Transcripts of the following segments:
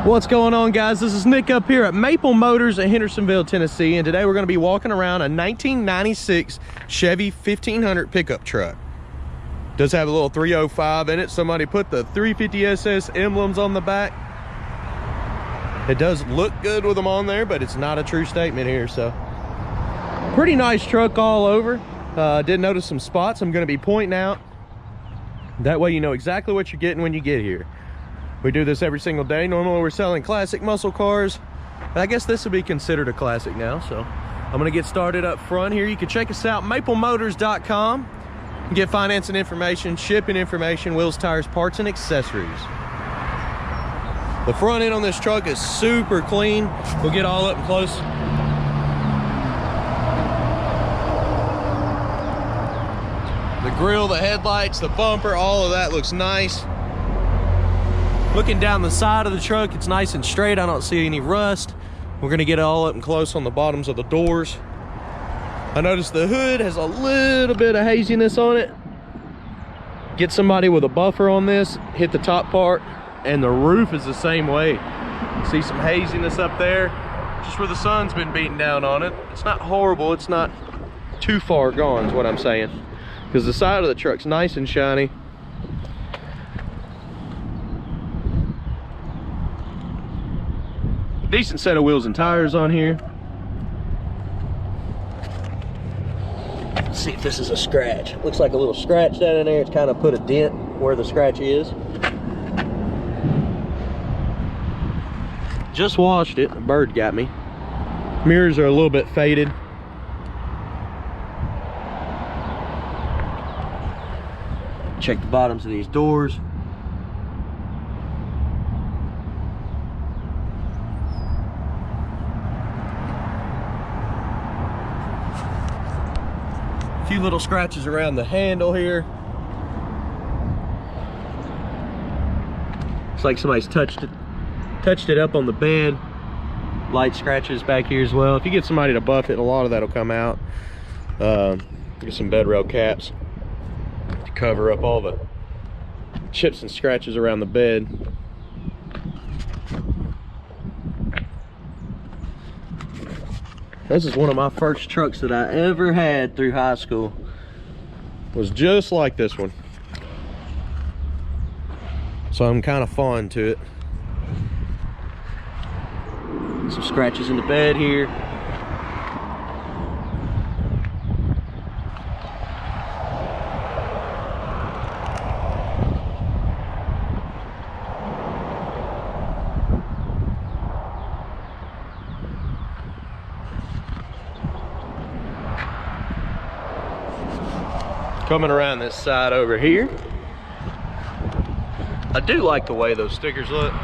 What's going on, guys? This is Nick up here at Maple Motors in Hendersonville, Tennessee, and today we're going to be walking around a 1996 Chevy 1500 pickup truck. It does have a little 305 in it. Somebody put the 350SS emblems on the back. It does look good with them on there, but it's not a true statement here. So pretty nice truck all over. Did notice some spots I'm going to be pointing out. That way you know exactly what you're getting when you get here. We do this every single day. Normally we're selling classic muscle cars. I guess this would be considered a classic now. So I'm gonna get started up front here. You can check us out, maplemotors.com. Get financing information, shipping information, wheels, tires, parts, and accessories. The front end on this truck is super clean. We'll get all up close. The grill, the headlights, the bumper, all of that looks nice. Looking down the side of the truck, it's nice and straight. I don't see any rust. We're gonna get all up and close on the bottoms of the doors. I noticed the hood has a little bit of haziness on it. Get somebody with a buffer on this, hit the top part, and the roof is the same way. See some haziness up there, just where the sun's been beating down on it. It's not horrible, it's not too far gone is what I'm saying. Because the side of the truck's nice and shiny. Decent set of wheels and tires on here. Let's see if this is a scratch. Looks like a little scratch down in there. It's kind of put a dent where the scratch is. Just washed it. A bird got me. Mirrors are a little bit faded. Check the bottoms of these doors. Few little scratches around the handle here. Looks like somebody's touched it up on the bed. Light scratches back here as well. If you get somebody to buff it, a lot of that'll come out. Get some bed rail caps to cover up all the chips and scratches around the bed. This is one of my first trucks that I ever had through high school. It was just like this one. So I'm kind of fond to it. Some scratches in the bed here. Coming around this side over here, I do like the way those stickers look,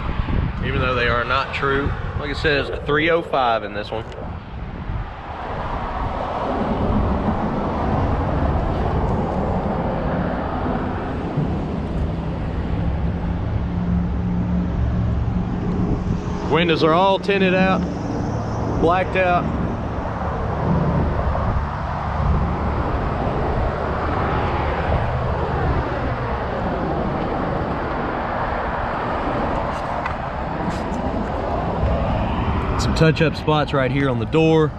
even though they are not true. Like it says, a 305 in this one. Windows are all tinted out, blacked out. Some touch-up spots right here on the door.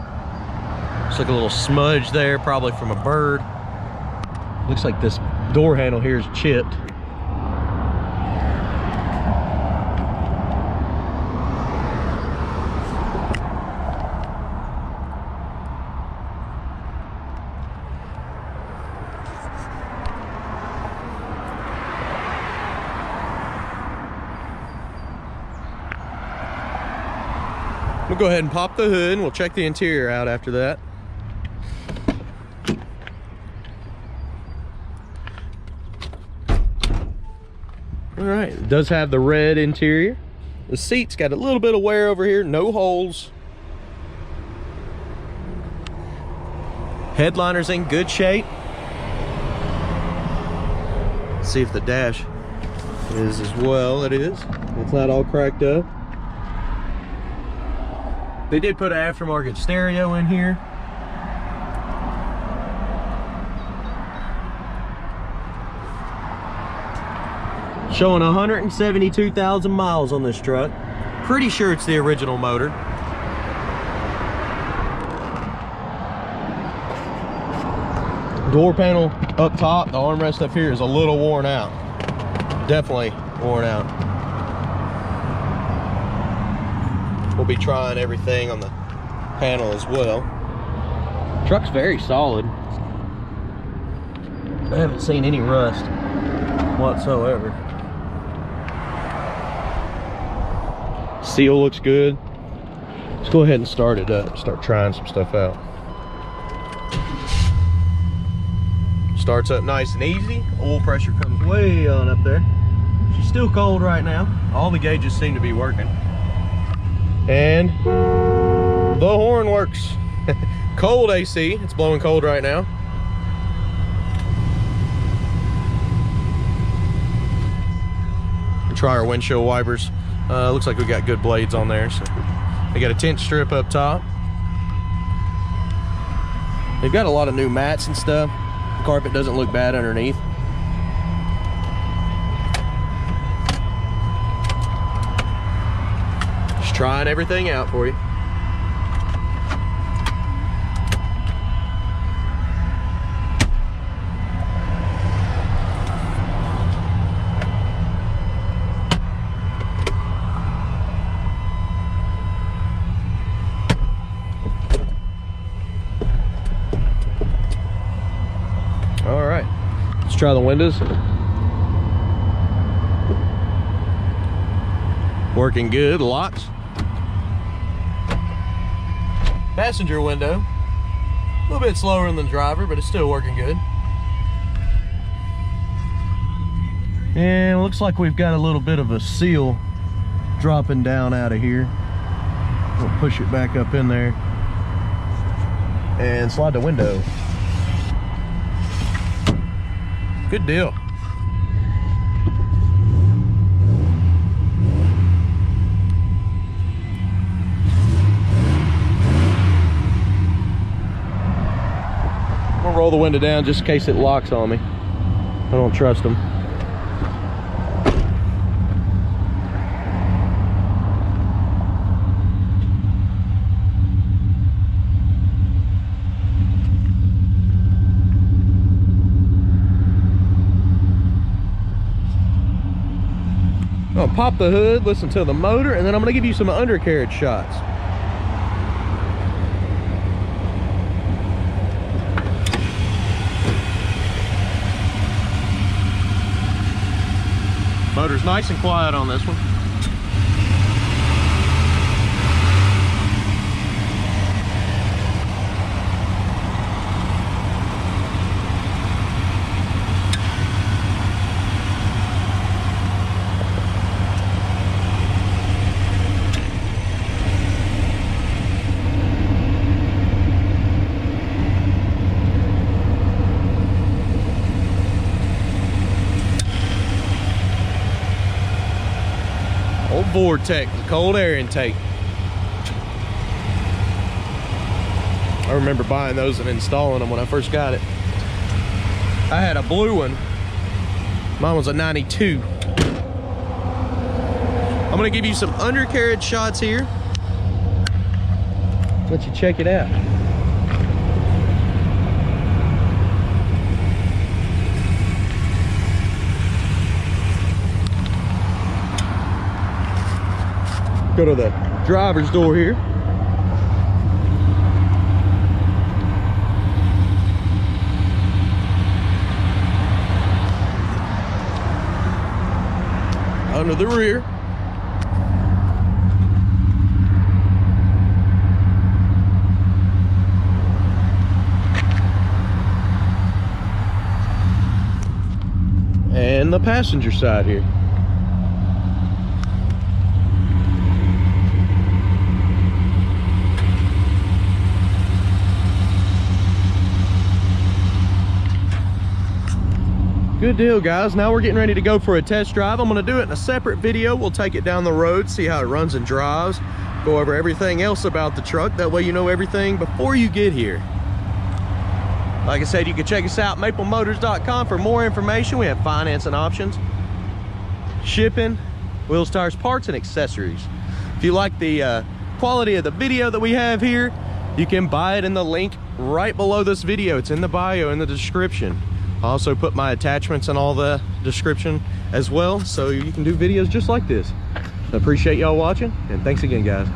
Looks like a little smudge there, probably from a bird. Looks like this door handle here is chipped. We'll go ahead and pop the hood and we'll check the interior out after that. All right, it does have the red interior. The seat's got a little bit of wear over here, no holes. Headliner's in good shape. Let's see if the dash is as well. It is. It's not all cracked up. They did put an aftermarket stereo in here. Showing 172,000 miles on this truck. Pretty sure it's the original motor. Door panel up top, the armrest up here is a little worn out. Definitely worn out. We'll be trying everything on the panel as well. Truck's very solid. I haven't seen any rust whatsoever. Seal looks good. Let's go ahead and start it up, start trying some stuff out. Starts up nice and easy. Oil pressure comes way on up there. She's still cold right now. All the gauges seem to be working. And the horn works. Cold AC, it's blowing cold right now. Try our windshield wipers. Looks like we got good blades on there. So they got a tint strip up top. They've got a lot of new mats and stuff. The carpet doesn't look bad underneath. Just trying everything out for you. All right, let's try the windows. Working good, locks. Passenger window, a little bit slower than the driver, but it's still working good. And it looks like we've got a little bit of a seal dropping down out of here. We'll push it back up in there and slide the window. Good deal. I'm gonna roll the window down just in case it locks on me. I don't trust them. I'm gonna pop the hood, listen to the motor, and then I'm gonna give you some undercarriage shots. Motor's nice and quiet on this one. Old Vortex, the cold air intake. I remember buying those and installing them when I first got it. I had a blue one. Mine was a 92. I'm gonna give you some undercarriage shots here. Let you check it out. Go to the driver's door here. Under the rear. And the passenger side here. Good deal, guys. Now we're getting ready to go for a test drive. I'm gonna do it in a separate video. We'll take it down the road, see how it runs and drives, go over everything else about the truck. That way you know everything before you get here. Like I said, you can check us out, MapleMotors.com, for more information. We have financing options, shipping, wheels, tires, parts, and accessories. If you like the quality of the video that we have here, you can buy it in the link right below this video. It's in the bio, in the description. I also put my attachments in all the description as well, so you can do videos just like this. I appreciate y'all watching, and thanks again, guys.